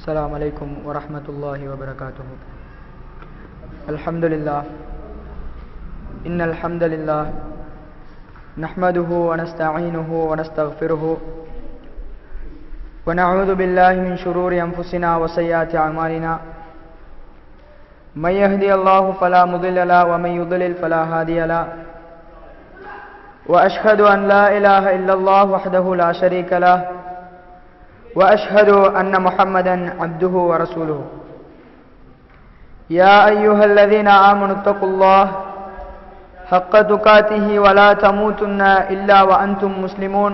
السلام عليكم ورحمة الله وبركاته. الحمد لله إن الحمد لله نحمده ونستعينه ونستغفره ونعوذ بالله من شرور أنفسنا وسيئات أعمالنا من يهدي الله فلا مضل له ومن يضلل فلا هادي له وأشهد أن لا إله إلا الله وحده لا شريك له وأشهد أن محمدا عبده ورسوله. يا أيها الذين آمنوا اتقوا الله حق تقاته ولا تموتن إلا وأنتم مسلمون.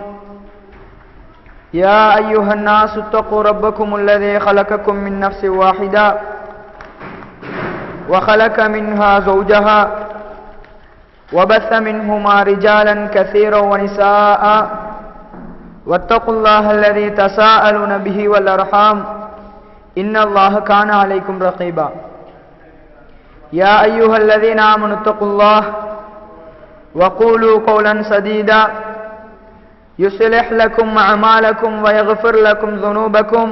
يا أيها الناس اتقوا ربكم الذي خلقكم من نفس واحدة وخلق منها زوجها وبث منهما رجالا كثيرا ونساء واتقوا الله الذي تساءلون به والأرحام إن الله كان عليكم رقيبا. يا أيها الذين آمنوا اتقوا الله وقولوا قولا سديدا يصلح لكم أعمالكم ويغفر لكم ذنوبكم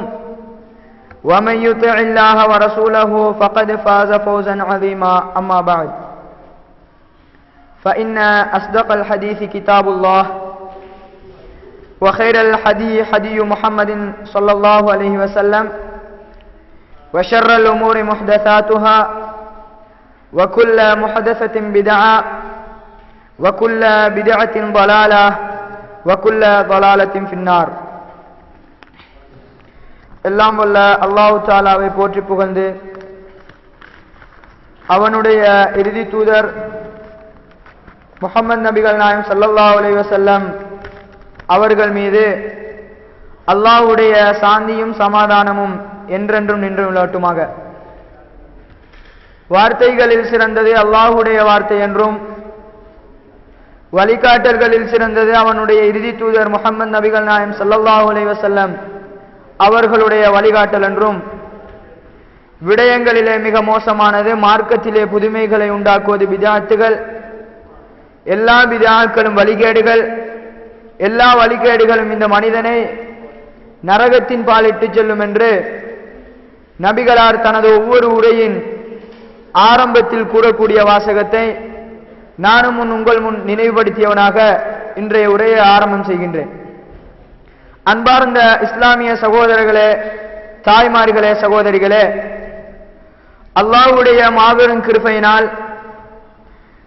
ومن يطع الله ورسوله فقد فاز فوزا عظيما. أما بعد فإن أصدق الحديث كتاب الله وخير الحدي حدي محمد صلى الله عليه وسلم وشر الأمور محدثاتها وكل محدثة بدعة وكل بدعة ضلالة وكل ضلالة في النار. எல்லாம் வல்ல அல்லாஹ் தஆலாவை போற்றி புகழ்ந்து அவனுடைய இறுதி தூதர் முஹம்மது நபிகள் நாயகம் ஸல்லல்லாஹு அலைஹி வஸல்லம் அவர்கள் மீது அல்லாஹ்வுடைய சாந்தியும் சமாதானமும் என்றென்றும் நின்று விளட்டுமாக. வார்த்தைகளில் சிறந்தது அல்லாஹ்வுடைய வார்த்தை என்றும் வழிகாட்டல்களில் சிறந்தது அவனுடைய இறுதி தூதர் முஹம்மது நபிகள் நாயகம் ஸல்லல்லாஹு அலைஹி வஸல்லம் அவர்களுடைய வழிகாட்டல் என்றும் விடயங்களிலே மிக மோசமானது மார்க்கத்திலே புதுமைகளை உண்டாக்குவது பித்அத்துகள், எல்லா பித்அத்துகளும் வழிகேடுகள், எல்லா வழிகேடுகளும் இந்த மனிதனை நரகத்தின் பாலிட்டு செல்லும் என்று நபிகளார் தனது ஒவ்வொரு உரையின் ஆரம்பத்தில் கூறக்கூடிய வாசகத்தை நானும் உங்கள் முன் நினைவுபடுத்தியவனாக இன்றைய உரையை ஆரம்பம் செய்கின்றேன். அன்பார்ந்த இஸ்லாமிய சகோதரர்களே, தாய்மார்களே, சகோதரிகளே, அல்லாஹ்வுடைய மாபெரும் கிருபையினால்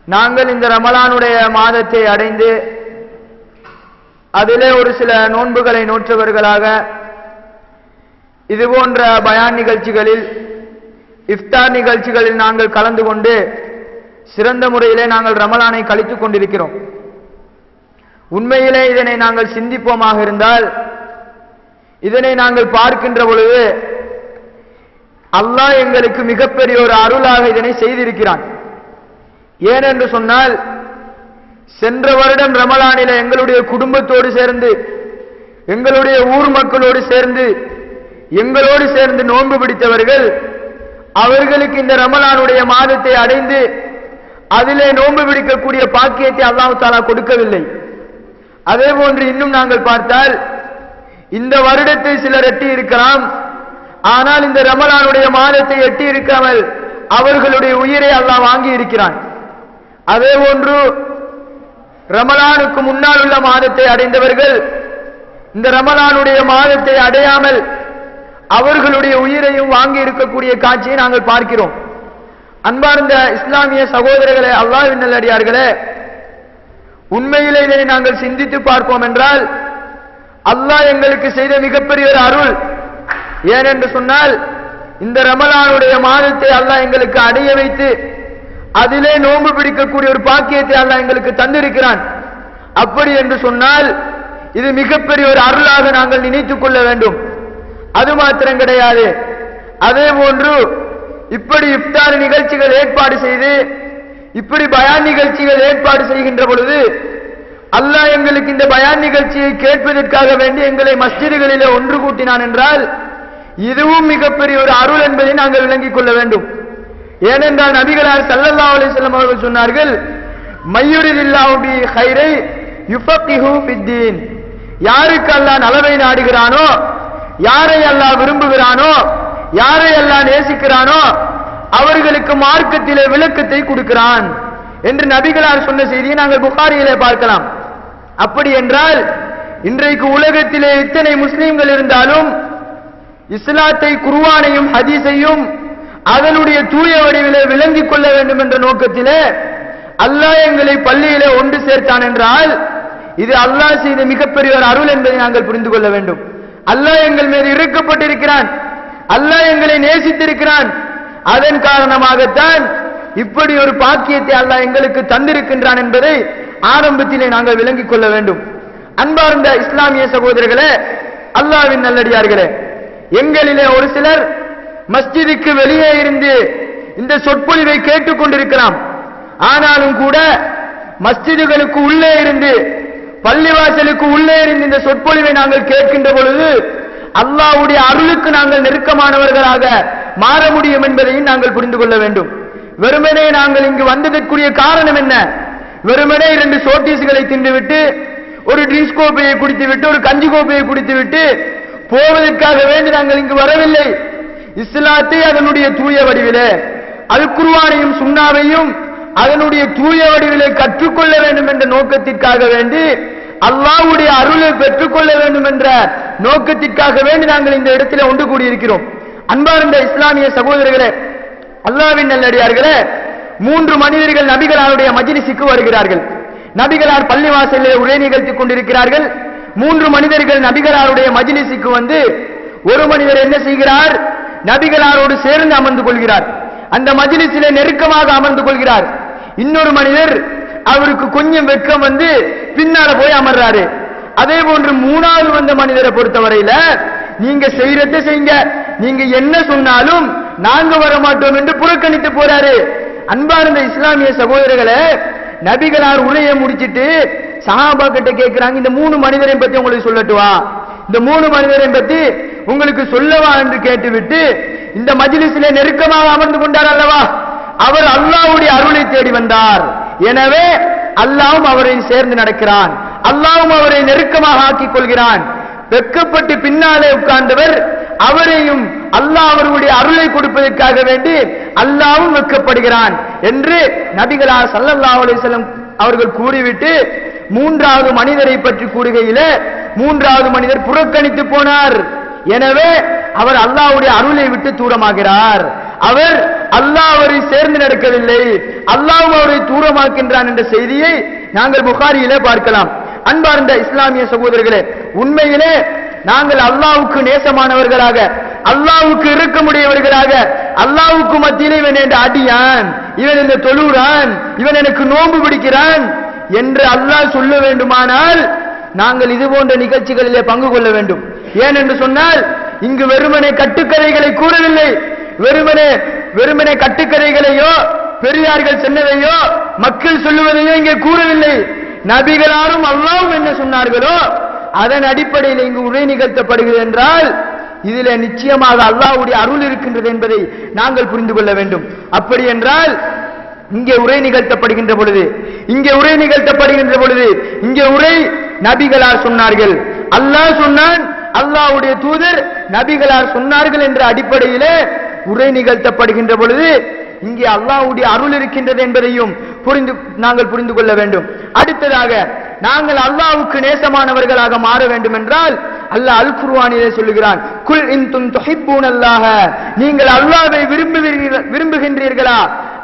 நாங்கள் இந்த ரமலானுடைய மாதத்தை அடைந்து அதிலே ஒரு சில நோன்புகளை நோற்றவர்களாக இதுபோன்ற பயான் நிகழ்ச்சிகளில், இஃப்தார் நிகழ்ச்சிகளில் நாங்கள் கலந்து கொண்டு சிறந்த முறையிலே நாங்கள் ரமலானை கழித்துக் கொண்டிருக்கிறோம். உண்மையிலே இதனை நாங்கள் சிந்திப்போமாக இருந்தால், இதனை நாங்கள் பார்க்கின்ற பொழுது அல்லாஹ் எங்களுக்கு மிகப்பெரிய ஒரு அருளாக இதனை செய்திருக்கிறான். ஏனென்று சொன்னால், சென்ற வருடம் ரமலானிலே எங்களுடைய குடும்பத்தோடு சேர்ந்து, எங்களுடைய ஊர் மக்களோடு சேர்ந்து, எங்களோடு சேர்ந்து நோன்பு பிடித்தவர்கள், அவர்களுக்கு இந்த ரமலானுடைய மாதத்தை அடைந்து அதிலே நோன்பு பிடிக்கக்கூடிய பாக்கியத்தை அல்லாஹ் தஆலா கொடுக்கவில்லை. அதே போன்று இன்னும் நாங்கள் பார்த்தால், இந்த வருடத்தை சிலர் எட்டி இருக்கலாம், ஆனால் இந்த ரமலானுடைய மாதத்தை எட்டி இருக்காமல் அவர்களுடைய உயிரை அல்லாஹ் வாங்கி இருக்கிறான். அதே போன்று ரமலானுக்கு முன்னால் உள்ள மாதத்தை அடைந்தவர்கள் இந்த ரமலானுடைய மாதத்தை அடையாமல் அவர்களுடைய உயிரையும் வாங்கி இருக்கக்கூடிய காட்சியை நாங்கள் பார்க்கிறோம். அன்பார்ந்த இஸ்லாமிய சகோதரர்களே, அல்லாஹ்வின் நல்லடியார்களே, உண்மையிலே இதனை நாங்கள் சிந்தித்து பார்ப்போம் என்றால் அல்லாஹ் எங்களுக்கு செய்த மிகப்பெரிய ஒரு அருள். ஏனென்று சொன்னால், இந்த ரமலானுடைய மாதத்தை அல்லாஹ் எங்களுக்கு அடைய வைத்து அதிலே நோன்பு பிடிக்கக்கூடிய ஒரு பாக்கியத்தை அல்லாஹ் எங்களுக்கு தந்திருக்கிறான். அப்படி என்று சொன்னால் இது மிகப்பெரிய ஒரு அருளாக நாங்கள் நினைத்துக் கொள்ள வேண்டும். அது மாத்திரம் கிடையாது, அதே போன்று இப்படி இஃப்தார் நிகழ்ச்சிகள் ஏற்பாடு செய்து, இப்படி பயான் நிகழ்ச்சிகள் ஏற்பாடு செய்கின்ற பொழுது அல்லாஹ் எங்களுக்கு இந்த பயான் நிகழ்ச்சியை கேட்பதற்காக வேண்டி எங்களை மஸ்ஜிதுகளிலே ஒன்று கூட்டினான் என்றால் இதுவும் மிகப்பெரிய ஒரு அருள் என்பதை நாங்கள் விளங்கிக் கொள்ள வேண்டும். ஏனென்றால் நபிகளார் ஸல்லல்லாஹு அலைஹி வஸல்லம் அவர்கள் சொன்னார்கள், மய்யுரிதில்லாஹு பி கைரை யுஃபக்கிஹு ஃபித்தீன். யாருக்கு அல்லாஹ் நலவை நாடுகிறானோ, யாரை அல்லாஹ் விரும்புகிறானோ யாரை அல்லாஹ் நேசிக்கிறானோ அவர்களுக்கு மார்க்கத்திலே விளக்கத்தை கொடுக்கிறான் என்று நபிகளார் சொன்ன செய்தியை நாங்கள் புகாரியிலே பார்க்கலாம். அப்படி என்றால் இன்றைக்கு உலகத்திலே இத்தனை முஸ்லிம்கள் இருந்தாலும் இஸ்லாத்தை, குர்ஆனையும் ஹதீஸையும் அதனுடைய தூய வடிவிலே விளங்கிக் கொள்ள வேண்டும் என்ற நோக்கத்திலே அல்லாஹ் எங்களை பள்ளியிலே ஒன்று சேர்த்தான் என்றால் இது அல்லாஹ் செய்த மிகப்பெரிய ஒரு அருள் என்பதை நாங்கள் புரிந்து கொள்ள வேண்டும். அல்லாஹ் எங்கள் மீது இறக்கப்பட்டிருக்கிறான், அல்லாஹ் எங்களை நேசித்திருக்கிறான். அதன் காரணமாகத்தான் இப்படி ஒரு பாக்கியத்தை அல்லாஹ் எங்களுக்கு தந்திருக்கின்றான் என்பதை ஆரம்பத்திலே நாங்கள் விளங்கிக் கொள்ள வேண்டும். அன்பார்ந்த இஸ்லாமிய சகோதரர்களே, அல்லாஹ்வின் நல்லடியார்களே, எங்களிலே ஒரு சிலர் மஸ்ஜிதுக்கு வெளியே இருந்து இந்த சொற்பொழிவை கேட்டுக் கொண்டிருக்கலாம். ஆனாலும் கூட மஸ்ஜிதுகளுக்கு உள்ளே இருந்து, பள்ளிவாசலுக்கு உள்ளே இருந்து இந்த சொற்பொழிவை நாங்கள் கேட்கின்ற பொழுது அல்லாஹ்வுடைய அருளுக்கு நாங்கள் நெருக்கமானவர்களாக மாற முடியும் என்பதையும் நாங்கள் புரிந்து கொள்ள வேண்டும். வெறுமனே நாங்கள் இங்கு வந்ததற்குரிய காரணம் என்ன? வெறுமனே 2 சோட்டீஸ்களை தின்றுவிட்டு, ஒரு ட்ரிங்க்ஸ் கோப்பையை குடித்துவிட்டு, ஒரு கஞ்சி கோப்பையை குடித்துவிட்டு போவதற்காக வேண்டி நாங்கள் இங்கு வரவில்லை. இஸ்லாத்தை அதனுடைய தூய வடிவிலே, அல் குர்ஆனையும் சுன்னாவையும் அதனுடைய தூய வடிவிலே கற்றுக்கொள்ள வேண்டும் என்ற நோக்கத்திற்காக வேண்டி, அல்லாஹ்வுடைய அருளை பெற்றுக்கொள்ள வேண்டும் என்ற நோக்கத்திற்காக வேண்டி நாங்கள் இந்த இடத்திலே ஒன்று கூடியிருக்கிறோம். அன்பார்ந்த இஸ்லாமிய சகோதரர்களே, அல்லாஹ்வின் நல்லடியார்களே, 3 மனிதர்கள் நபிகளாருடைய மஜ்லிஸுக்கு வருகிறார்கள். நபிகளார் பள்ளிவாசலிலே உரை நிகழ்த்திக் கொண்டிருக்கிறார்கள். 3 மனிதர்கள் நபிகளாருடைய மஜ்லிஸுக்கு வந்து, ஒரு மனிதர் என்ன செய்கிறார்? நபிகளாரோடு சேர்ந்து அமர்ந்து கொள்கிறார். அந்த மஜ்லிஸிலே நெருக்கமாக அமர்ந்து கொள்கிறார். இன்னொரு மனிதர் அவருக்கு கொஞ்சம் வெட்கம் வந்து பின்னால போய் அமர்றாரு. அதே போன்று 3வது வந்த மனிதரை பொறுத்தவரையில, நீங்க செய்யறத செய்யுங்க, நீங்க என்ன சொன்னாலும் நாங்க வர மாட்டோம் என்று புறக்கணித்து போறாரு. அன்பார்ந்த இஸ்லாமிய சகோதரர்களே, நபிகளார் உரையை முடிச்சிட்டு சஹாபா கிட்ட கேட்கிறாங்க, இந்த 3 மனிதரை பத்தி உங்களுக்கு சொல்லட்டுவா, இந்த 3 மனிதரை பத்தி உங்களுக்கு சொல்லவா என்று கேட்டுவிட்டு இந்த மஜ்லிஸிலே நெருக்கமாக அமர்ந்து கொண்டார் அல்லவா, அவர் அல்லாஹ்வுடைய அருளை தேடி வந்தார். எனவே அல்லாஹ்வும் அவரை சேர்ந்து நடக்கிறான், அல்லாஹ்வும் அவரை நெருக்கமாக ஆக்கிக் கொள்கிறான். வெட்கப்பட்டு பின்னாலே உட்கார்ந்தவர், அவரையும் அல்லாஹ் அவருடைய அருளை கொடுப்பதற்காக வேண்டி அல்லாஹ்வும் வெட்கப்படுகிறான் என்று நபிகளார் ஸல்லல்லாஹு அலைஹி வஸல்லம் அவர்கள் கூறிவிட்டு 3வது மனிதரை பற்றி கூறுகையிலே 3வது மனிதர் புறக்கணித்து போனார். எனவே அவர் அல்லாஹ்வுடைய அருளை விட்டு தூரமாகிறார். அவர் அல்லாஹ் அவரை சேர்ந்து நடக்கவில்லை, அல்லாஹ் அவரை தூரமாக்கின்றான் என்ற செய்தியை நாங்கள் புகாரியிலே பார்க்கலாம். அன்பார்ந்த இஸ்லாமிய சகோதரர்களே, உண்மையிலே நாங்கள் அல்லாஹ்வுக்கு நேசமானவர்களாக, அல்லாஹ்வுக்கு இரக்கமுடையவர்களாக, அல்லாஹ்வுக்கு மத்தியிலே இவன் என்ற அடியான், இவன் இந்த தொழுறான், இவன் எனக்கு நோன்பு பிடிக்கிறான் என்று அல்லாஹ் சொல்ல வேண்டுமானால் நாங்கள் இது போன்ற நிகழ்ச்சிகளிலே பங்கு கொள்ள வேண்டும். ஏனென்று சொன்னால் இங்கு வெறுமனே கட்டுக்கதைகளை கூறவில்லை, வெறுமனே கட்டுக்கதைகளையோ பெரியார்கள் சொன்னதையோ மக்கள் சொல்லுவதையோ இங்கே கூறவில்லை. நபிகளாரும் அல்லாஹ்வும் என்ன சொன்னார்களோ அதன் அடிப்படையில் இங்கு உரை நிகழ்த்தப்படுகிறது என்றால் இதிலே நிச்சயமாக அல்லாஹ்வுடைய அருள் இருக்கின்றது என்பதை நாங்கள் புரிந்து கொள்ள வேண்டும். அப்படி என்றால் இங்கே உரை நிகழ்த்தப்படுகின்ற பொழுது இங்கே உரை நபிகளார் சொன்னார்கள், அல்லாஹ் சொன்னான், அல்லாஹ்வுடைய தூதர் நபிகளார் சொன்னார்கள் என்ற அடிப்படையிலே உரை நிகழ்த்தப்படுகின்ற பொழுது இங்கே அல்லாஹ்வுடைய அருள் இருக்கின்றது என்பதையும் நாங்கள் புரிந்து கொள்ள வேண்டும். அடுத்ததாக நாங்கள் அல்லாஹ்வுக்கு நேசமானவர்களாக மாற வேண்டும் என்றால் அல்லாஹ் அல் குர்ஆனிலே சொல்லுகிறான், குல் இன் துஹிப்பூனல்லாஹ, நீங்கள் அல்லாஹ்வை விரும்புகின்றீர்களா,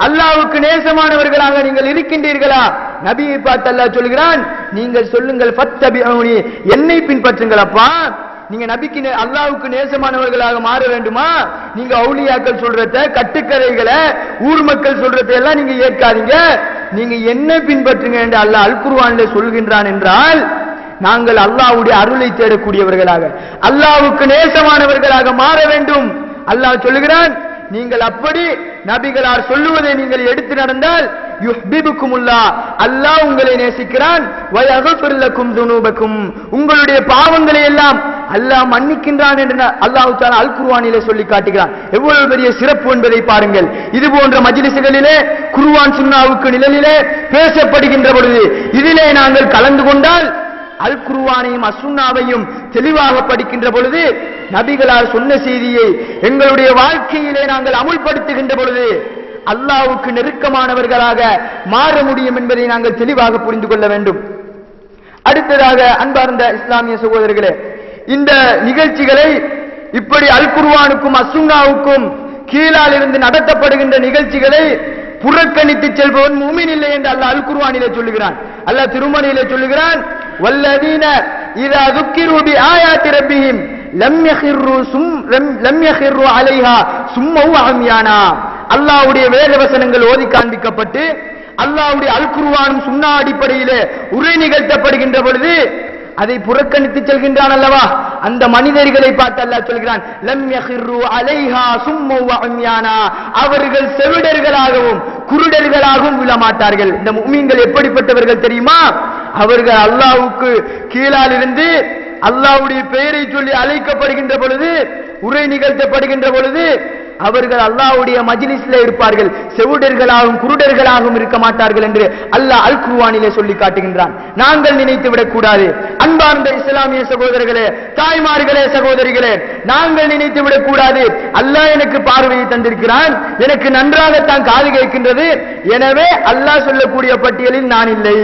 அல்லாஹ்வுக்கு நேசமானவர்களாக நீங்கள் இருக்கின்றீர்களா? நபியை பார்த்து அல்லாஹ் சொல்கிறான், நீங்கள் சொல்லுங்கள் ஃபத்தபிஊனி, என்னை பின்பற்றுங்கள். அப்பா நீங்க நபிக்கு அல்லாஹ்வுக்கு நேசமானவர்களாக மாற வேண்டுமா? நீங்க அவுலியாக்கள் சொல்றத, கட்டுக்கதைகளை, ஊர் மக்கள் சொல்றதை எல்லாம் நீங்க ஏற்காதீங்க, நீங்க என்ன பின்பற்றுங்க என்று அல்லாஹ் அல் குர்ஆனிலே சொல்கின்றான். என்றால் நாங்கள் அல்லாஹ்வுடைய அருளை தேடக்கூடியவர்களாக, அல்லாஹ்வுக்கு நேசமானவர்களாக மாற வேண்டும். அல்லாஹ் சொல்லுகிறான், நீங்கள் அப்படி நபிகளார் சொல்லுவதை நீங்கள் எடுத்து நடந்தால் யுஹ்பிபுக்குமுல்லாஹ், அல்லாஹ் உங்களை நேசிக்கிறான், வயக்ஃபிர் லக்கும் துனூபக்கும், உங்களுடைய பாவங்களை எல்லாம் அல்லாஹ் மன்னிக்கின்றான் என்று அல்லாஹ் தஆலா அல் குர்ஆனிலே சொல்லி காட்டுகிறான். எவ்வளவு பெரிய சிறப்பு என்பதை பாருங்கள். இது போன்ற மஜ்லிஸ்களிலே குர்ஆன் சுன்னாவுக்கு நிழலிலே பேசப்படுகின்ற பொழுது இதிலே நாங்கள் கலந்து கொண்டால் அல் குர்ஆனையும் அஸ்ஸுன்னாவையும் தெளிவாக படிக்கின்ற பொழுது, நபிகளார் சொன்ன செய்தியை எங்களுடைய வாழ்க்கையிலே நாங்கள் அமுல்படுத்துகின்ற பொழுது அல்லாஹ்வுக்கு நெருக்கமானவர்களாக மாற முடியும் என்பதை நாங்கள் தெளிவாக புரிந்து கொள்ள வேண்டும். அடுத்ததாக அன்பார்ந்த இஸ்லாமிய சகோதரர்களே, இந்த நிகழ்ச்சிகளை இப்படி அல் குர்ஆனுக்கும் அஸ்ஸுன்னாவுக்கும் கீழால் இருந்து நடத்தப்படுகின்ற நிகழ்ச்சிகளை புறக்கணித்து செல்பவன் முஃமின் இல்லை என்று அல்லாஹ் அல் குர்ஆனிலே சொல்லுகிறான். அல்லாஹ் திருமறையிலே சொல்லுகிறான், வல்லதீன இதா ذுக்கிரு பிஆயாத்தி ரப்பிஹிம் லம் யഖிரு அலைஹா சும்மவ அம்யானா. அல்லாஹ்வுடைய வேத வசனங்கள் ஓதி காண்பிக்கப்பட்டு அல்லாஹ்வுடைய அல் குர்ஆனும் சுன்னா அடிப்படையிலே உரை நிகழ்த்தப்படுகின்ற பொழுது அதை புறக்கணித்து செல்கின்றான் அல்லவா, அந்த மனிதர்களை பார்த்து அல்லாஹ் சொல்கிறான், லம் யഖிரு அலைஹா சும்மவ அம்யானா, அவர்கள் செவிடர்களாகவும் குருடர்களாகவும் விழமாட்டார்கள். இந்த முஃமின்கள் எப்படிப்பட்டவர்கள் தெரியுமா? அவர்கள் அல்லாஹ்வுக்கு கீழால் இருந்து அல்லாஹ்வுடைய பெயரை சொல்லி அழைக்கப்படுகின்ற பொழுது, உரை நிகழ்த்தப்படுகின்ற பொழுது அவர்கள் அல்லாஹ்வுடைய மஜ்லிஸ்ல இருப்பார்கள், செவிடர்களாகவும் குருடர்களாகவும் இருக்க மாட்டார்கள் என்று அல்லாஹ் அல் குர்ஆனிலே சொல்லி காட்டுகின்றான். நாங்கள் நினைத்து விடக் கூடாது. அன்பார்ந்த இஸ்லாமிய சகோதரர்களே, தாய்மார்களே, சகோதரிகளே, நாங்கள் நினைத்து விடக் கூடாது, அல்லாஹ் எனக்கு பார்வையை தந்திருக்கிறான், எனக்கு நன்றாகத்தான் காது கேட்கின்றது, எனவே அல்லாஹ் சொல்லக்கூடிய பட்டியலில் நான் இல்லை.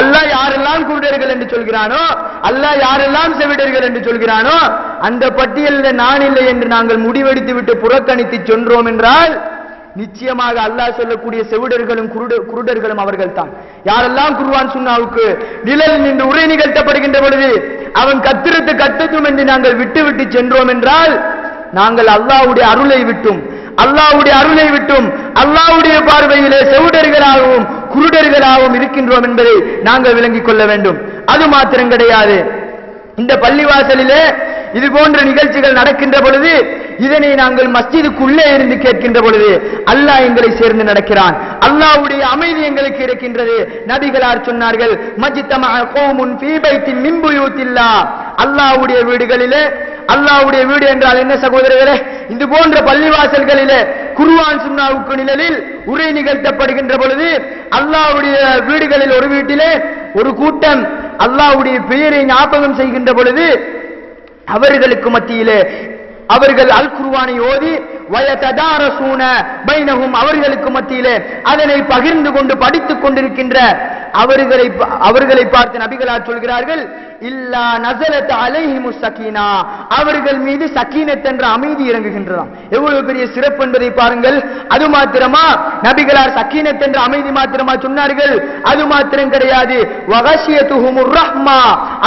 அல்லாஹ் யாரெல்லாம் குருடர்கள் என்று சொல்கிறானோ, அல்லாஹ் யாரெல்லாம் செவிடர்கள் என்று சொல்கிறானோ, அந்த பட்டியலில் நான் இல்லை என்று நாங்கள் முடிவெடுத்து விட்டு புறக்கணித்து சென்றோம் என்றால் நிச்சயமாக அல்லாஹ் சொல்லக்கூடிய செவிடர்களும் குருடர்களும் அவர்கள் தான். யாரெல்லாம் குர்ஆன் சுன்னாவுக்கு நிழல் நின்று உரை நிகழ்த்தப்படுகின்ற பொழுது அவன் கத்திரத்து கத்தட்டும் என்று நாங்கள் விட்டு சென்றோம் என்றால் நாங்கள் அல்லாஹ்வுடைய அருளை விட்டும் அல்லாஹ்வுடைய பார்வையிலே செவிடர்களாகவும் குருடர்களாகவும் இருக்கின்றோம் என்பதை நாங்கள் விளங்கிக் கொள்ள வேண்டும். அது மாத்திரம் கிடையாது, இந்த பள்ளிவாசலிலே இது போன்ற நிகழ்ச்சிகள் நடக்கின்ற பொழுது இதனை நாங்கள் மஸ்ஜிதுக்குள்ளே இருந்து கேட்கின்ற பொழுது அல்லாஹ் எங்களை சேர்ந்து நடக்கிறான், அல்லாஹ்வுடைய அமைதி எங்களுக்கு இருக்கின்றது. நபிகளார் சொன்னார்கள், மஜ்தமஅ கௌமுன் ஃபீ பைத்தின் மின் புயூத்தில்லாஹ், அல்லாஹ்வுடைய வீடுகளிலே, அல்லாஹ்வுடைய வீடு என்றால் என்ன சகோதரர்களே, இது போன்ற பள்ளிவாசல்களிலே குர்ஆன் சுன்னாவுக்கு நிழலில் உரை நிகழ்த்தப்படுகின்ற பொழுது அல்லாஹ்வுடைய வீடுகளில் ஒரு வீட்டிலே ஒரு கூட்டம் அல்லாஹ்வுடைய பெயரை ஞாபகம் செய்கின்ற பொழுது அவர்களுக்கு மத்தியிலே அவர்கள் அல் குர்ஆனை ஓதி வயததாரசூன பைனஹும், அவர்களுக்கு மத்தியிலே அதனை பகிர்ந்து கொண்டு படித்துக் கொண்டிருக்கின்ற அவர்களை பார்த்து நபிகளார் சொல்கிறார்கள், இல்லா நஸலத் அலைஹிமுஸ் ஸகீனா, அவர்கள் மீது சக்கீனத் என்ற அமைதி இறங்குகின்றதாம். எவ்வளவு பெரிய சிறப்பு என்பதை பாருங்கள். அது மாத்திரமா, நபிகளார் சக்கீனத் என்ற அமைதி மாத்திரமா சொன்னார்கள்? அது மாத்திரம் கிடையாது, வகஷியத்துஹுமுர் ரஹ்மா,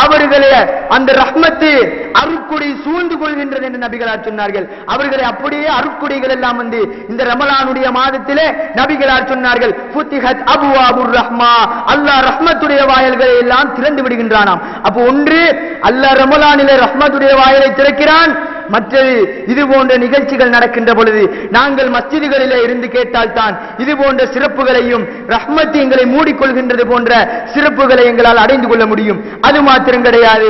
அவர்களே அந்த ரஹ்மத்து அருட்கொடை சூழ்ந்து கொள்கின்றது என்று நபிகளார் சொன்னார்கள். அவர்களை அப்படியே அருட்கொடைகள் எல்லாம் வந்து இந்த ரமலானுடைய மாதத்திலே நபிகளார் சொன்னார்கள், ஃபுத்திஹத் அபுவாபுர் ரஹ்மா, அல்லாஹ் ரஹ்மத்துடைய வாயில்களை எல்லாம் திறந்து விடுகின்றானாம். அப்போ ஒன்று அல்லாஹ் ரமலானிலே ரஹ்மத்துடைய வாயிலை திறக்கிறான், மற்றது இது போன்ற நிகழ்ச்சிகள் நடக்கின்ற பொழுது நாங்கள் மஸ்ஜிதுகளிலே இருந்து கேட்டால்தான் இது போன்ற சிறப்புகளையும் ரஹ்மத்து எங்களை மூடிக்கொள்கின்றது போன்ற சிறப்புகளை எங்களால் அடைந்து கொள்ள முடியும். அது மாத்திரம் கிடையாது,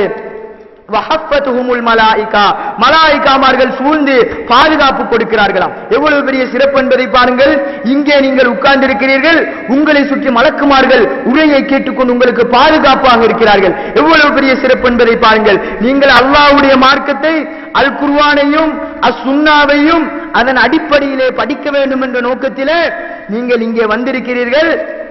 வஹஃபத்துஹுமுல் மலாயிகா, மலாயிகாமார்கள் சூழ்ந்து பாதுகாப்பு கொடுக்கிறார்களாம். எவ்வளவு பெரிய சிறப்பு என்பதை பாருங்கள். இங்கே நீங்கள் உட்கார்ந்திருக்கிறீர்கள், உங்களை சுற்றி மலக்குமார்கள் உரையை கேட்டுக்கொண்டு உங்களுக்கு பாதுகாப்பாக இருக்கிறார்கள். எவ்வளவு பெரிய சிறப்பு என்பதை பாருங்கள். நீங்கள் அல்லாஹ்வுடைய மார்க்கத்தை, அல் குர்ஆனையும் அஸ்ஸுன்னாவையும் அதன் அடிப்படையிலே படிக்க வேண்டும் என்ற நோக்கத்திலே நீங்கள் இங்கே வந்திருக்கிறீர்கள்.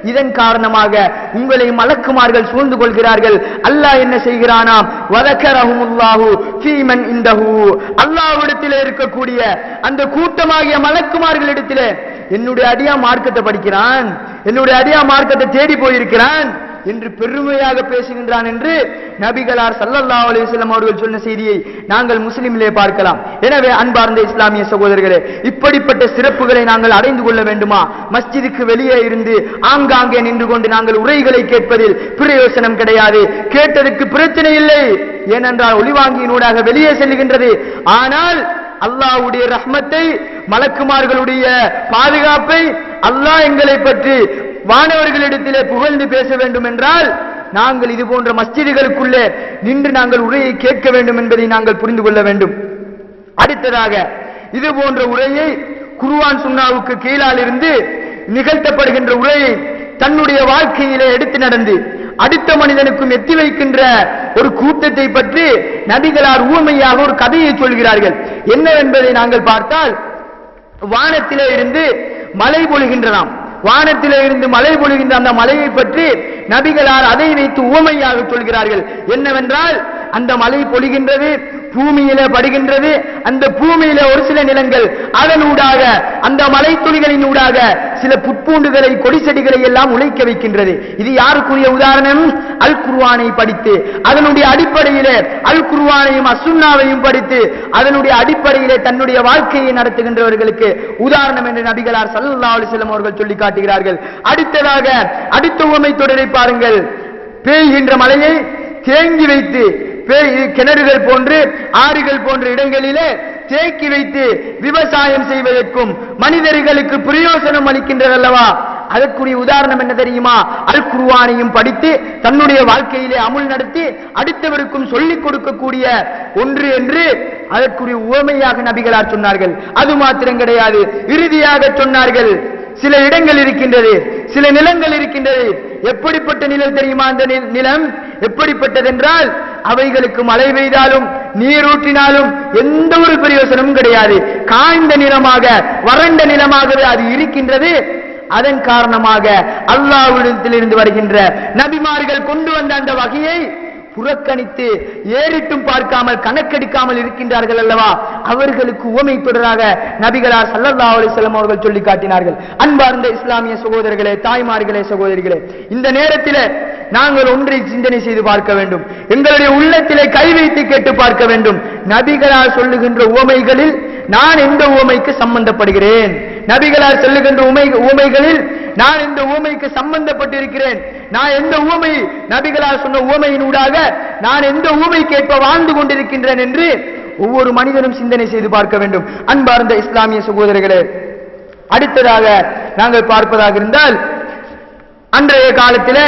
இதன் காரணமாக உங்களை மலக்குமார்கள் சூழ்ந்து கொள்கிறார்கள். அல்லாஹ் என்ன செய்கிறானாம், வதக்கரஹுமுல்லாஹு ஃபீமன் இந்தஹு, அல்லாஹ்விடத்திலே இருக்கக்கூடிய அந்த கூட்டமாகிய மலக்குமார்களிடத்திலே என்னுடைய அடியா மார்க்கத்தை படிக்கிறான், என்னுடைய அடியா மார்க்கத்தை தேடி போயிருக்கிறான் என்று பெருமையாக பேசுகின்றான் என்று நபிகளார் ஸல்லல்லாஹு அலைஹி வஸல்லம் அவர்கள் சொன்ன செய்தியை நாங்கள் முஸ்லிமிலே பார்க்கலாம். எனவே அன்பார்ந்த இஸ்லாமிய சகோதரர்களே, இப்படிப்பட்ட சிறப்புகளை நாங்கள் அடைந்து கொள்ள வேண்டுமா? மஸ்ஜிதுக்கு வெளியே இருந்து ஆங்காங்கே நின்று கொண்டு நாங்கள் உரைகளை கேட்பதில் பிரயோசனம் கிடையாது. கேட்டதற்கு பிரச்சனை இல்லை, ஏனென்றால் ஒளிவாங்கியினூடாக வெளியே செல்கின்றது. ஆனால் அல்லாஹ்வுடைய ரஹ்மத்தை, மலக்குமார்களுடைய பாதுகாப்பை, அல்லாஹ் எங்களை பற்றி வானவர்களிடத்திலே புகழ்ந்து பேச வேண்டும் என்றால் நாங்கள் இது போன்ற மஸ்ஜிதுகளுக்குள்ளே நின்று நாங்கள் உரையை கேட்க வேண்டும் என்பதை நாங்கள் புரிந்து கொள்ள வேண்டும். அடுத்ததாக, இது போன்ற உரையை குர்ஆன் சுன்னாவுக்கு கீழால் இருந்து நிகழ்த்தப்படுகின்ற உரையை தன்னுடைய வாழ்க்கையிலே எடுத்து நடந்து அடுத்த மனிதனுக்கும் எத்தி வைக்கின்ற ஒரு கூட்டத்தை பற்றி நபிகளார் ஊமையாக ஒரு கதையை சொல்கிறார்கள். என்னவென்பதை நாங்கள் பார்த்தால், வானத்திலே இருந்து மழை பொழிகின்றதாம். வானத்திலே இருந்து மழை பொழிகின்ற அந்த மலையை பற்றி நபிகளார் அதை வைத்து ஊமையாக சொல்கிறார்கள். என்னவென்றால், அந்த மழை பொழிகின்றது, பூமியிலே படுகின்றது. அந்த பூமியில ஒரு சில நிலங்கள் அதனூடாக அந்த மலை துளிகளின் ஊடாக சில புட்பூண்டுகளை கொடி செடிகளை எல்லாம் உழைக்க வைக்கின்றது. இது யாருக்குரிய உதாரணம்? அல் குர்ஆனை படித்து அதனுடைய அடிப்படையிலே அல் குர்ஆனையும் அசுன்னாவையும் படித்து அதனுடைய அடிப்படையிலே தன்னுடைய வாழ்க்கையை நடத்துகின்றவர்களுக்கு உதாரணம் என்று நபிகளார் ஸல்லல்லாஹு அலைஹி வஸல்லம் அவர்கள் சொல்லி காட்டுகிறார்கள். அடுத்ததாக அடுத்த உவமை தொடரை பாருங்கள். பெய்கின்ற மழையை தேங்கி வைத்து கிணறுகள் போன்று ஆறுகள் போன்ற இடங்களிலே தேக்கி வைத்து விவசாயம் செய்வதற்கும் மனிதர்களுக்கு பிரயோசனம் அளிக்கின்றதல்லவா, அதற்குரிய உதாரணம் என்ன தெரியுமா? அல் குர்ஆனையும் படித்து தன்னுடைய வாழ்க்கையிலே அமுல் நடத்தி அடுத்தவருக்கும் சொல்லிக் கொடுக்கக்கூடிய ஒன்று என்று அதற்குரிய உவமையாக நபிகளார் சொன்னார்கள். அது மாத்திரம் கிடையாது, இறுதியாக சொன்னார்கள், சில இடங்கள் இருக்கின்றது, சில நிலங்கள் இருக்கின்றது. எப்படிப்பட்ட நிலம் தெரியுமா? அந்த நிலம் எப்படிப்பட்டதென்றால், அவைகளுக்கு மழை பெய்தாலும் நீரூற்றினாலும் எந்த ஒரு பிரயோசனமும் கிடையாது. காய்ந்த நிலமாக வறண்ட நிலமாகவே அது இருக்கின்றது. அதன் காரணமாக அல்லாஹ்விடத்திலிருந்து வருகின்ற நபிமார்கள் கொண்டு வந்த அந்த வகையை புறக்கணித்து ஏறிட்டும் பார்க்காமல் கணக்கெடுக்காமல் இருக்கின்றார்கள் அல்லவா, அவர்களுக்கு உவமை தொடராக நபிகளார் ஸல்லல்லாஹு அலைஹி வஸல்லம் அவர்கள் சொல்லி காட்டினார்கள். அன்பார்ந்த இஸ்லாமிய சகோதரர்களே, தாய்மார்களே, சகோதரிகளே, இந்த நேரத்தில் நாங்கள் ஒன்றை சிந்தனை செய்து பார்க்க வேண்டும். எங்களுடைய உள்ளத்திலே கை வைத்து கேட்டு பார்க்க வேண்டும். நபிகளார் சொல்லுகின்ற உவமைகளில் நான் எந்த உவமைக்கு சம்பந்தப்படுகிறேன்? நபிகளார் சொல்லுகின்ற உவமைகளில் நான் எந்த உவமைக்கு சம்பந்தப்பட்டிருக்கிறேன்? நான் எந்த உவமை நபிகளார் சொன்ன உவமையினூடாக நான் எந்த உவமைக்கேற்ப வாழ்ந்து கொண்டிருக்கின்றேன் என்று ஒவ்வொரு மனிதனும் சிந்தனை செய்து பார்க்க வேண்டும். அன்பார்ந்த இஸ்லாமிய சகோதரர்களே, அடுத்ததாக நாங்கள் பார்ப்பதாக இருந்தால், அன்றைய காலத்தில்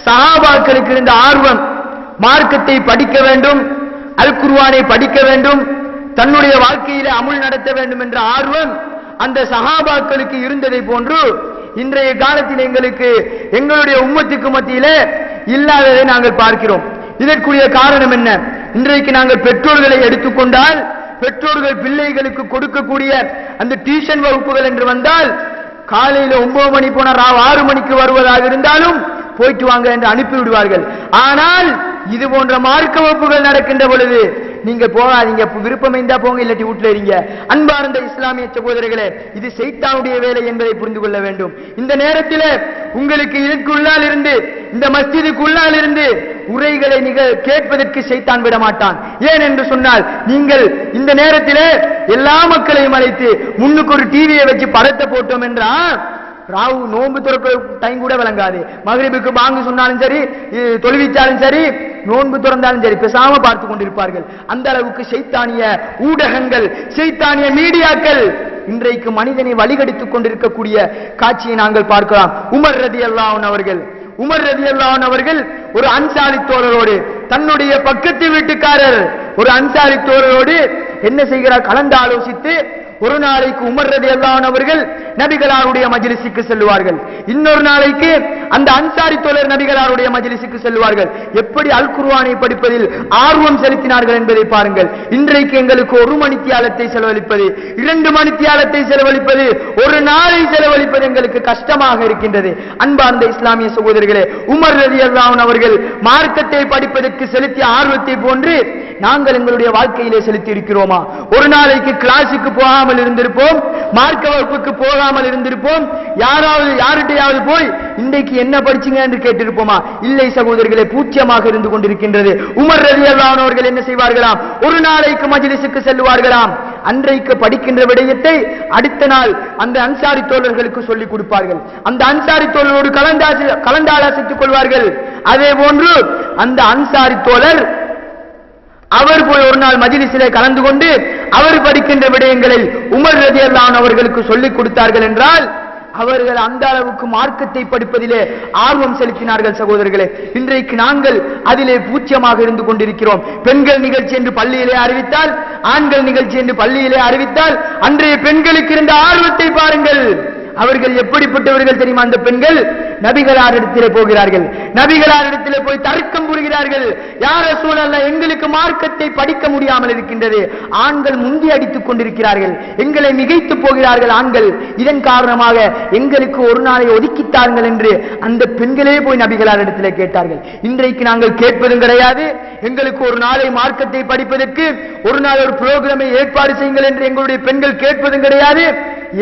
சஹாபாக்களுக்கு இருந்த ஆர்வம், மார்க்கத்தை படிக்க வேண்டும், அல் குர்ஆனை படிக்க வேண்டும், தன்னுடைய வாழ்க்கையிலே அமுல் நடத்த வேண்டும் என்ற ஆர்வம் அந்த சஹாபாக்களுக்கு இருந்ததை போன்று இன்றைய காலத்தில் எங்களுடைய உம்மத்துக்கு மத்தியிலே இல்லாததை நாங்கள் பார்க்கிறோம். இதற்குரிய காரணம் என்ன? இன்றைக்கு நாங்கள் பெற்றோர்களை எடுத்துக்கொண்டால், பெற்றோர்கள் பிள்ளைகளுக்கு கொடுக்கக்கூடிய அந்த டியூஷன் வகுப்புகள் என்று வந்தால், காலையில 9 மணி போன 6 மணிக்கு வருவதாக இருந்தாலும் போயிட்டு வாங்க என்று அனுப்பி விடுவார்கள். ஆனால் இது போன்ற மார்க்க வகுப்புகள் நடக்கின்ற பொழுது நீங்க போகாதீங்க, விருப்பம் இருந்தா போங்க, இல்லாட்டி வீட்டுல இருங்க. அன்பார்ந்த இஸ்லாமிய சகோதரர்களே, இது சைத்தானுடைய வேலை என்பதை புரிந்து கொள்ள வேண்டும். இந்த நேரத்தில் உங்களுக்கு இதற்குள்ளால் இருந்து, இந்த மஸ்ஜிதுக்குள்ளால் இருந்து உரைகளை கேட்பதற்கு சைத்தான் விட மாட்டான். ஏன் என்று சொன்னால், நீங்கள் இந்த நேரத்தில் எல்லா மக்களையும் அழைத்து முன்னுக்கு ஒரு டிவியை வச்சு படத்தை போட்டோம் என்றா ராவு நோன்பு துறக்க டைம் கூட விளங்காது. மக்ரிபுக்கு பாங்கு சொன்னாலும் சரி, தொழுவிச்சாலும் சரி, நோன்பு துறந்தாலும் சரி, பேசாம பார்த்து கொண்டிருப்பார்கள். அந்த அளவுக்கு சைத்தானிய ஊடகங்கள், சைத்தானிய மீடியாக்கள் இன்றைக்கு மனிதனை வழிகெடுத்துக் கொண்டிருக்கக்கூடிய காட்சியை நாங்கள் பார்க்கலாம். உமர் ரலியல்லாஹு அன்ஹு அவர்கள் ஒரு அன்சாரி தோழரோடு, தன்னுடைய பக்கத்து வீட்டுக்காரர் ஒரு அன்சாரி தோழரோடு என்ன செய்கிறார்? கலந்து ஆலோசித்து ஒரு நாளைக்கு உமர் ரலியல்லாஹு அன்ஹு அவர்கள் நபிகளாருடைய மஜ்லிஸுக்கு செல்வார்கள். இன்னொரு நாளைக்கு அந்த அன்சாரி தோழர் நபிகளாருடைய மஜ்லிஸுக்கு செல்வார்கள். எப்படி அல் குர்ஆனை படிப்பதில் ஆர்வம் செலுத்தினார்கள் என்பதை பாருங்கள். இன்றைக்கு எங்களுக்கு 1 மணித்தியாலத்தை செலவழிப்பது, 2 மணித்தியாலத்தை செலவழிப்பது, ஒரு நாளை செலவழிப்பது எங்களுக்கு கஷ்டமாக இருக்கின்றது. அன்பார்ந்த இஸ்லாமிய சகோதரர்களே, உமர் ரலியல்லாஹு அன்ஹு அவர்கள் மார்க்கத்தை படிப்பதற்கு செலுத்திய ஆர்வத்தை போன்று நாங்கள் எங்களுடைய வாழ்க்கையிலே செலுத்தி இருக்கிறோமா? ஒரு நாளைக்கு கிளாஸுக்கு போகாமல் இருந்திருப்போம், மார்க்க வகுப்புக்கு போகாமல் இருந்திருப்போம், யார்கிட்டையாவது போய் இன்றைக்கு என்ன படிச்சீங்க என்று கேட்டிருப்போமா? இல்லை சகோதரர்களே, பூச்சியமாக இருந்து கொண்டிருக்கின்றது. உமர் ரலியல்லாஹு அன்ஹு அவர்கள் என்ன செய்வார்களாம்? ஒரு நாளைக்கு மஜ்லிஸுக்கு செல்வார்களாம். அன்றைக்கு படிக்கின்ற விடயத்தை அடுத்த நாள் அந்த அன்சாரி தோழர்களுக்கு சொல்லிக் கொடுப்பார்கள். அந்த அன்சாரி தோழரோடு கலந்தாலோசித்துக் கொள்வார்கள். அதே போன்று அந்த அன்சாரி தோழர் அவர் போய் ஒரு நாள் மஜ்லிஸிலே கலந்து கொண்டு அவர் படிக்கின்ற விடயங்களை உமர் ரலியல்லாஹு அன்ஹு அவர்களுக்கு சொல்லிக் கொடுத்தார்கள் என்றால், அவர்கள் அந்த அளவுக்கு மார்க்கத்தை படிப்பதிலே ஆர்வம் செலுத்தினார்கள். சகோதரர்களே, இன்றைக்கு நாங்கள் அதிலே பூச்சியமாக இருந்து கொண்டிருக்கிறோம். பெண்கள் நிகழ்ச்சி என்று பள்ளியிலே அறிவித்தால், ஆண்கள் நிகழ்ச்சி என்று பள்ளியிலே அறிவித்தால், அன்றைய பெண்களுக்கு இருந்த ஆர்வத்தை பாருங்கள். அவர்கள் எப்படிப்பட்டவர்கள் தெரியுமா? அந்த பெண்கள் நபிகளாரிடத்திலே போகிறார்கள். நபிகளாரிடத்திலே போய் தர்க்கம் புரிகிறார்கள். யா ரசூலல்லாஹ், எங்களுக்கு மார்க்கத்தை படிக்க முடியாமல் இருக்கின்றது. ஆண்கள் முந்தி அடித்துக் கொண்டிருக்கிறார்கள். எங்களை மிகைத்து போகிறார்கள் ஆண்கள். இதன் காரணமாக எங்களுக்கு ஒரு நாளை ஒதுக்கித்தார்கள் என்று அந்த பெண்களே போய் நபிகளாரிடத்திலே கேட்டார்கள். இன்றைக்கு நாங்கள் கேட்பதும் கிடையாது. எங்களுக்கு ஒரு நாளை மார்க்கத்தை படிப்பதற்கு ஒரு நாள் ஒரு புரோகிராமை ஏற்பாடு செய்யுங்கள் என்று எங்களுடைய பெண்கள் கேட்பதும் கிடையாது.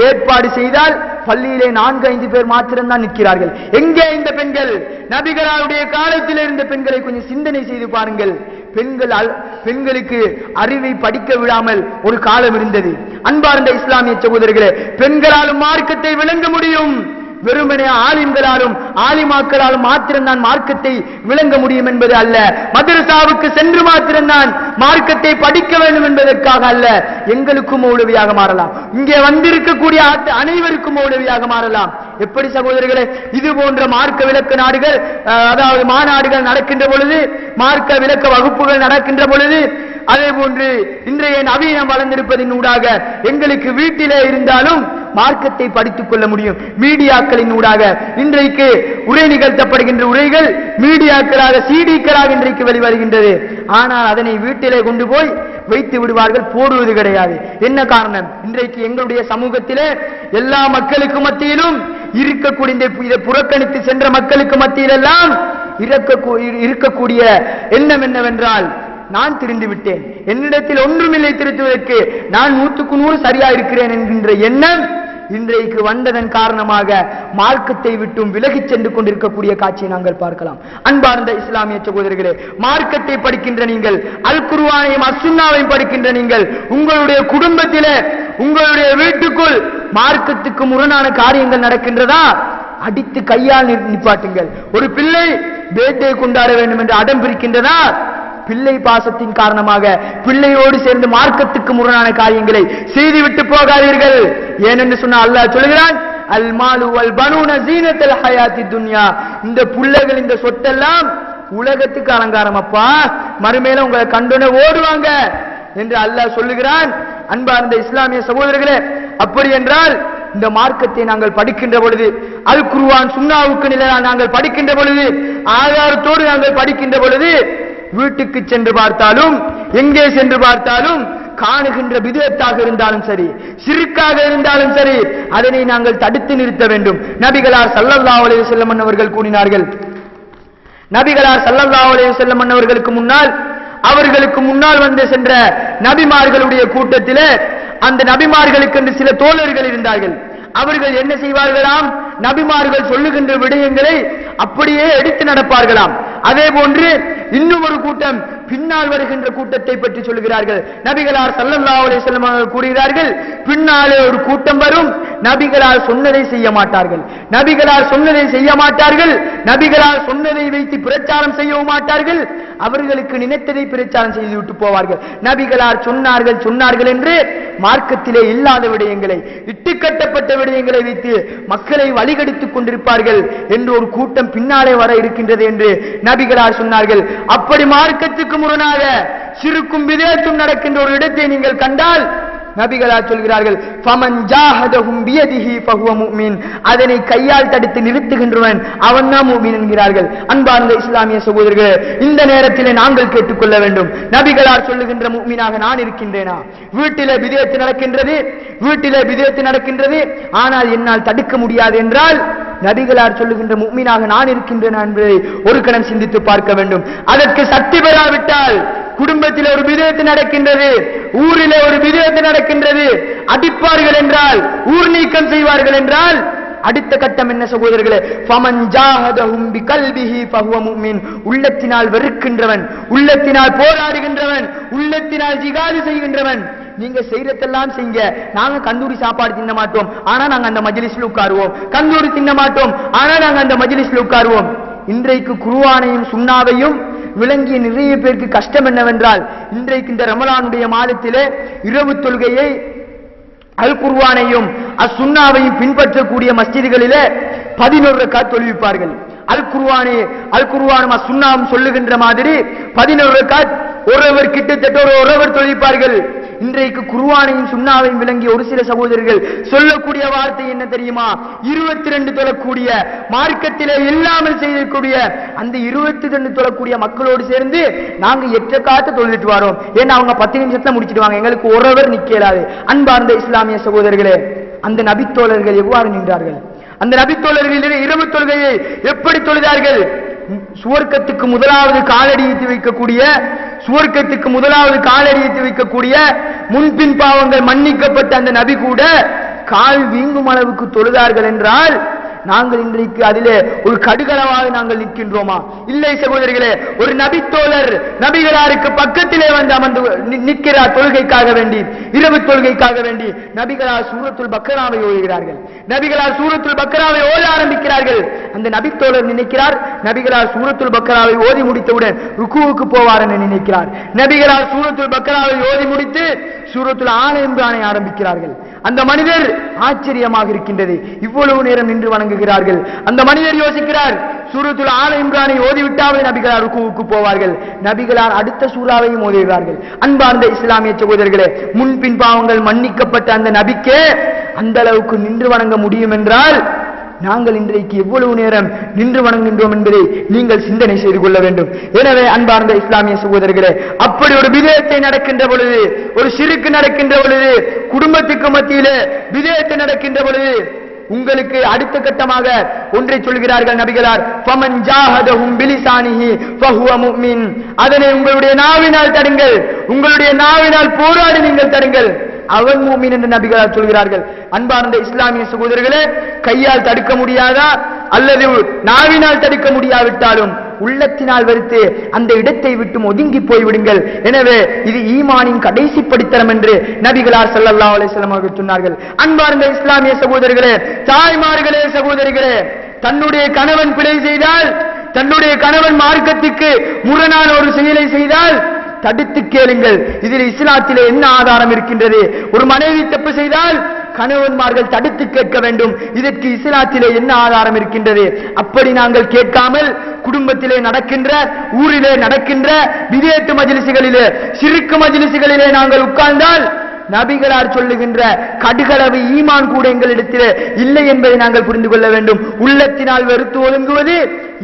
ஏற்பாடு செய்தால் பள்ளியிலே 4-5 பேர் மாத்திரம்தான் நிற்கிறார்கள். எங்கே இந்த பெண்கள்? நபிகளாருடைய காலத்தில் இருந்த பெண்களை கொஞ்சம் சிந்தனை செய்து பாருங்கள். பெண்களுக்கு அறிவை படிக்க விடாமல் ஒரு காலம் இருந்தது. அன்பார்ந்த இஸ்லாமிய சகோதரர்களே, பெண்களாலும் மார்க்கத்தை விளங்க முடியும். வெறுமனே ஆலிம்களாலும் ஆலிமாக்களாலும் மாத்திரம்தான் மார்க்கத்தை விளங்க முடியும் என்பது அல்ல. மதரசாவுக்கு சென்று மாத்திரம்தான் மார்க்கத்தை படிக்க வேண்டும் என்பதற்காக அல்ல. எங்களுக்கும் மௌலவியாக மாறலாம். இங்கே வந்திருக்கக்கூடிய அனைவருக்கும் மௌலவியாக மாறலாம். எப்படி சகோதரர்களே, இது போன்ற மார்க்க விளக்க நாடுகள், அதாவது மாநாடுகள் நடக்கின்ற பொழுது, மார்க்க விளக்க வகுப்புகள் நடக்கின்ற பொழுது, அதே போன்று இன்றைய நவீனம் வளர்ந்திருப்பதின் ஊடாக எங்களுக்கு வீட்டிலே இருந்தாலும் மார்க்கத்தை படித்துக் கொள்ள முடியும். மீடியாக்களின் ஊடாக இன்றைக்கு உரை நிகழ்த்தப்படுகின்ற உரைகள் மீடியாக்களாக சிடிக்களாக இன்றைக்கு வெளிவருகின்றது. ஆனால் அதனை வீட்டிலே கொண்டு போய் வைத்து விடுவார்கள், போடுவது கிடையாது. என்ன காரணம்? இன்றைக்கு எங்களுடைய சமூகத்திலே எல்லா மக்களுக்கு மத்தியிலும் இருக்கக்கூடிய இதை புறக்கணித்து சென்ற மக்களுக்கு மத்தியிலெல்லாம் இருக்கக்கூடிய எண்ணம் என்னவென்றால், நான் திரிந்து விட்டேன், என்னிடத்தில் ஒன்றுமில்லை திருத்துவதற்கு, நான் 100க்கு 100 சரியா இருக்கிறேன் என்கின்ற எண்ணம் இன்றைக்கு வந்ததன் காரணமாக மார்க்கத்தை விட்டும் விலகிச் சென்று கொண்டிருக்கக்கூடிய காட்சியை நாங்கள் பார்க்கலாம். அன்பார்ந்த இஸ்லாமிய சகோதரர்களே, மார்க்கத்தை படிக்கின்ற நீங்கள், அல் குர்ஆனையும் அஸ்ஸுன்னாவையும் படிக்கின்ற நீங்கள், உங்களுடைய குடும்பத்திலே உங்களுடைய வீட்டுக்குள் மார்க்கத்துக்கு முரணான காரியங்கள் நடக்கின்றதா? அடித்து கையால் நிப்பாட்டுங்கள். ஒரு பிள்ளை பேட்டை கொண்டாட வேண்டும் என்று அடம் பிடிக்கின்றதா? பிள்ளை பாசத்தின் காரணமாக பிள்ளையோடு சேர்ந்து மார்க்கத்துக்கு முரணான காரியங்களை செய்துவிட்டு போகாதீர்கள். ஏனென்று சொன்னால் அல்லாஹ் சொல்கிறான், அல் மாலு வல் பனூன ஸீனத்துல் ஹயாத்தித் துன்யா. இந்த புள்ளைகள், இந்த சொத்தெல்லாம் உலகத்துக்கு அலங்காரம் அப்பா, மறுமையில உங்களை கண்டோனே ஓடுவாங்க என்று அல்லாஹ் சொல்லுகிறான். அன்பார்ந்த இஸ்லாமிய சகோதரர்களே, அப்படி என்றால் இந்த மார்க்கத்தை நாங்கள் படிக்கின்ற பொழுது, அல் குர்ஆன் சுன்னாவுக்கு நிலையாக நாங்கள் படிக்கின்ற பொழுது, ஆதாரத்தோடு நாங்கள் படிக்கின்ற பொழுது, வீட்டுக்கு சென்று பார்த்தாலும் எங்கே சென்று பார்த்தாலும் காணுகின்ற பிதஅத்தாக இருந்தாலும் சரி, ஷிர்காக இருந்தாலும் சரி, அதனை நாங்கள் தடுத்து நிறுத்த வேண்டும். நபிகளார் ஸல்லல்லாஹு அலைஹி வஸல்லம் அவர்கள் கூறினார்கள். நபிகளார் ஸல்லல்லாஹு அலைஹி வஸல்லம் அவர்களுக்கு முன்னால், அவர்களுக்கு முன்னால் வந்து சென்ற நபிமார்களுடைய கூட்டத்திலே அந்த நபிமார்களுக்கு என்று சில தோழர்கள் இருந்தார்கள். அவர்கள் என்ன செய்வார்களாம்? நபிமார்கள் சொல்லுகின்ற விடயங்களை அப்படியே எடுத்து நடப்பார்களாம். அதே போன்று இன்னும் ஒரு கூட்டம் பின்னால் வருகின்ற கூட்டத்தை பற்றி சொல்கிறார்கள். நபிகளார் ஸல்லல்லாஹு அலைஹி வஸல்லம் அவர்கள் கூறுகிறார்கள், பின்னாலே ஒரு கூட்டம் வரும், நபிகளார் சொன்னதை செய்ய மாட்டார்கள், நபிகளார் சொன்னதை செய்ய மாட்டார்கள், நபிகளார் சொன்னதை வைத்து பிரச்சாரம் செய்யவும் மாட்டார்கள், அவர்களுக்கு நினைத்ததை பிரச்சாரம் செய்து விட்டு போவார்கள். நபிகளார் சொன்னார்கள் சொன்னார்கள் என்று மார்க்கத்திலே இல்லாத விடயங்களை, இட்டுக்கட்டப்பட்ட விடயங்களை வைத்து மக்களை வழிகெடுத்துக் கொண்டிருப்பார்கள் என்று ஒரு கூட்டம் பின்னாலே வர இருக்கின்றது என்று நபிகளார் சொன்னார்கள். அப்படி மார்க்கத்துக்கு முரணாக ஷிர்க்கும் பிதஅத்தும் நடக்கின்ற ஒரு இடத்தை நீங்கள் கண்டால் நபிகளார் சொல்கிறார்கள், ஃபமன் ஜாஹதஹும் பியதிஹி ஃபஹுவ முஃமின். அதனை கையால் தடுத்து நிறுத்துகின்றவன் அவன்தான் முஃமின் என்கிறார்கள். அன்பார்ந்த இஸ்லாமிய சகோதரர்களே, இந்த நேரத்திலே நாங்கள் கேட்டுக்கொள்ள வேண்டும், நபிகளார் சொல்லுகின்ற முஃமினாக நான் இருக்கின்றேனா? வீட்டிலே பிதஅத் நடக்கின்றது, வீட்டிலே பிதஅத் நடக்கின்றது, ஆனால் என்னால் தடுக்க முடியாது என்றால் நபிகளார் சொல்லுகின்ற முஃமினாக நான் இருக்கின்றேனா என்பதை ஒரு கணம் சிந்தித்து பார்க்க வேண்டும். அதற்கு சக்தி பெறாவிட்டால், குடும்பத்தில் ஒரு பிதஅத் நடக்கின்றது, ஊரிலே ஒரு பிதஅத் நடக்கின்றது, அடிப்பார்கள் என்றால், ஊர் நீக்கம் செய்வார்கள் என்றால், அடுத்த கட்டம் என்ன சகோதரர்களே? ஃபமன் ஜாஹதஹும் பிகல்பிஹி ஃபஹுவ முஃமின். உள்ளத்தினால் வெறுக்கின்றவன், உள்ளத்தினால் போராடுகின்றவன், உள்ளத்தினால் ஜிகாது செய்கின்றவன். நீங்க செய்யறதெல்லாம் செய்யுங்க, நாங்க கந்தூரி சாப்பாடு தின்ன மாட்டோம், ஆனா நாங்க அந்த மஜ்லிஸ்ல உட்காருவோம், கந்தூரி தின்ன மாட்டோம், ஆனா நாங்க அந்த மஜ்லிஸ்ல உட்காருவோம். இன்றைக்கு குர்ஆனையும் சுன்னாவையும் விளங்கிய நிறைய பேருக்கு கஷ்டம் என்னவென்றால், இன்றைக்கு இந்த ரமலானுடைய மாதத்திலே இரவு தொழுகையை அல் குர்ஆனையும் அஸ்ஸுன்னாவையும் பின்பற்றக்கூடிய மஸ்ஜிதுகளிலே 11 ரக்காத் தொழுவிப்பார்கள். அல் குர்ஆனும் அஸ்ஸுன்னாவும் சொல்லுகின்ற மாதிரி 11 ரக்காத் ஒருவர் கிட்டத்தட்ட ஒருவர் தொழிப்பார்கள். இன்றைக்கு குர்ஆனையும் சுன்னாவையும் விளங்கிய ஒரு சில சகோதரர்கள் சொல்லக்கூடிய வார்த்தை என்ன தெரியுமா? 22 தொழக்கூடிய மார்க்கத்திலே இல்லாமல் செய்யக்கூடிய அந்த 22 தொழக்கூடிய மக்களோடு சேர்ந்து நாங்க 8 காத்து தொழுதுட்டு வரோம். ஏன்னா அவங்க 10 நிமிஷத்துல முடிச்சிடுவாங்க, எங்களுக்கு ஒருவர் நிக்கலாது. அன்பார்ந்த இஸ்லாமிய சகோதரர்களே, அந்த நபித்தோழர்கள் எவ்வாறு நின்றார்கள்? அந்த நபித்தோழர்கள் இரவு தொழுகையை எப்படி தொழுதார்கள்? சுவர்க்கத்துக்கு முதலாவது காலடித்து வைக்கக்கூடிய, சுவர்க்கத்துக்கு முதலாவது காலடித்து வைக்கக்கூடிய, முன்பின் பாவங்கள் மன்னிக்கப்பட்ட அந்த நபி கூட கால் வீங்கும் அளவுக்கு தொழுதார்கள் என்றால் நாங்கள் இன்றைக்கு அதிலே ஒரு கடுகளவாக நாங்கள் நிற்கின்றோமா? இல்லை சகோதரிகளே. ஒரு நபித்தோழர் நபிகளாருக்கு பக்கத்திலே வந்து அமர்ந்து நிற்கிறார் தொழுகைக்காக வேண்டி, இரவு தொழுகைக்காக வேண்டி. நபிகளார் சூரத்துல் பக்கராவை ஓதுகிறார்கள். நபிகளார் சூரத்துல் பக்கராவை ஓத ஆரம்பிக்கிறார்கள். அந்த நபித்தோழர் நினைக்கிறார் நபிகளார் சூரத்துல் பக்கராவை ஓதி முடித்தவுடன் ருக்குவுக்கு போவார் என்று நினைக்கிறார். நபிகளார் சூரத்துல் பக்கராவை ஓதி முடித்து சூரத்துல் ஆல இம்ரானை ஆரம்பிக்கிறார்கள். அந்த மனிதர் ஆச்சரியமாக இருக்கின்றது, இவ்வளவு நேரம் நின்று வணங்குகிறார்கள். அந்த மனிதர் யோசிக்கிறார், சூரத்துல் ஆல இம்ரானை ஓதிவிட்டாவது நபிகளார் ருக்குவுக்கு போவார்கள். நபிகளார் அடுத்த சூறாவையும் ஓதுகிறார்கள். அன்பார்ந்த இஸ்லாமிய சகோதரர்களே, முன்பின் பாவங்கள் மன்னிக்கப்பட்ட அந்த நபிக்கே அந்த அளவுக்கு நின்று வணங்க முடியும் என்றால் நாங்கள் இன்றைக்கு எவ்வளவு நேரம் நின்று வணங்குகின்றோம் என்பதை நீங்கள் சிந்தனை செய்து கொள்ள வேண்டும். எனவே அன்பார்ந்த இஸ்லாமிய சகோதரர்களே, அப்படி ஒரு விதயத்தை நடக்கின்ற பொழுது, ஒரு ஷிர்க் நடக்கின்ற பொழுது, குடும்பத்துக்கு மத்தியிலே விதயத்தை நடக்கின்ற பொழுது உங்களுக்கு அடுத்த கட்டமாக ஒன்றை சொல்கிறார்கள் நபிகளார், ஃபமன் ஜாஹதஹும் பிலிசானிஹி ஃபஹுவ முஃமின். அதனை உங்களுடைய நாவினால் தடுங்கள், உங்களுடைய நாவினால் போராடி நீங்கள் தடுங்கள், அவன் மூமின் என்று நபிகளார் சொல்கிறார்கள். அன்பார்ந்த இஸ்லாமிய சகோதரர்களே, கையால் தடுக்க முடியாதா அல்லது நாவினால் தடுக்க முடியாவிட்டாலும் உள்ளத்தினால் வெறுத்து அந்த இடத்தை விட்டு ஒதுங்கி போய்விடுங்கள். எனவே இது ஈமானின் கடைசி படித்தரம் என்று நபிகளார் ஸல்லல்லாஹு அலைஹி வஸல்லம் அவர்கள் சொன்னார்கள். அன்பார்ந்த இஸ்லாமிய சகோதரர்களே, தாய்மார்களே, சகோதரிகளே, தன்னுடைய கணவன் பிழை செய்தால், தன்னுடைய கணவன் மார்க்கத்துக்கு முரணான ஒரு செயலை செய்தால் தடுத்து கேளுங்கள். இதில் இஸ்லாத்திலே என்ன ஆதாரம் இருக்கின்றது? ஒரு மனைவி தப்பு செய்தால் கணவன்மார்கள் தடுத்து கேட்க வேண்டும். இதற்கு இஸ்லாத்திலே என்ன ஆதாரம் இருக்கின்றது? அப்படி நாங்கள் கேட்காமல் குடும்பத்திலே நடக்கின்ற, ஊரிலே நடக்கின்ற விதேத்து மஜ்லிஸ்களிலே, ஷிர்க் மஜ்லிஸ்களிலே நாங்கள் உட்கார்ந்தால் நபிகளார் சொல்லுகின்ற கடுகளவு ஈமான் கூட எங்களிடத்திலே இல்லை என்பதை நாங்கள் புரிந்து கொள்ள வேண்டும். உள்ளத்தினால் வெறுத்து ஒதுங்குவது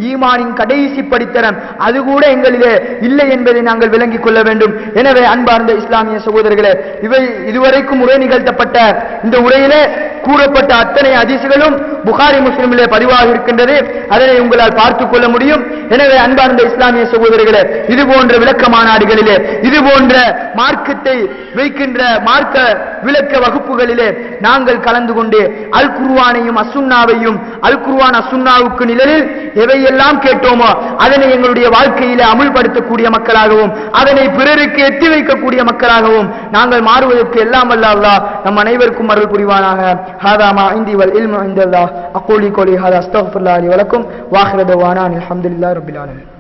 ஈமானின் கடைசி படித்தரம், அது கூட எங்களிலே இல்லை என்பதை நாங்கள் விளங்கிக் கொள்ள வேண்டும். எனவே அன்பார்ந்த இஸ்லாமிய சகோதரர்களே, இவை இதுவரைக்கும் உரை நிகழ்த்தப்பட்ட இந்த உரையிலே கூறப்பட்ட அத்தனை ஹதீஸ்களும் புகாரி முஸ்லிமிலே பதிவாக இருக்கின்றது. அதனை உங்களால் பார்த்துக் கொள்ள முடியும். எனவே அன்பார்ந்த இஸ்லாமிய சகோதரர்களே, இது போன்ற விளக்க மாநாடுகளிலே, இது போன்ற மார்க்கத்தை வைக்கின்ற மார்க்க விளக்க வகுப்புகளிலே நாங்கள் கலந்து கொண்டு அல் குர்ஆனையும் அசுன்னாவையும், அல் குர்ஆன் அசுன்னாவுக்கு நிழலில் எவையெல்லாம் கேட்டோமோ அதனை எங்களுடைய வாழ்க்கையிலே அமுல்படுத்தக்கூடிய மக்களாகவும், அதனை பிறருக்கு எத்தி வைக்கக்கூடிய மக்களாகவும் நாங்கள் மாறுவதற்கு எல்லாம் வல்ல அல்லாஹ் நம் அனைவருக்கும் அருள் புரிவானாக. ஹாதா மா இந்தி வல் இல்மு இன்தல்லாஹ். அகூலி கௌலி ஹாதா அஸ்தக்ஃபிருல்லாஹி லி வ லக்கும் வ ஆகிரு தஅவானா அல்ஹம்துலில்லாஹி ரப்பில் ஆலமீன்.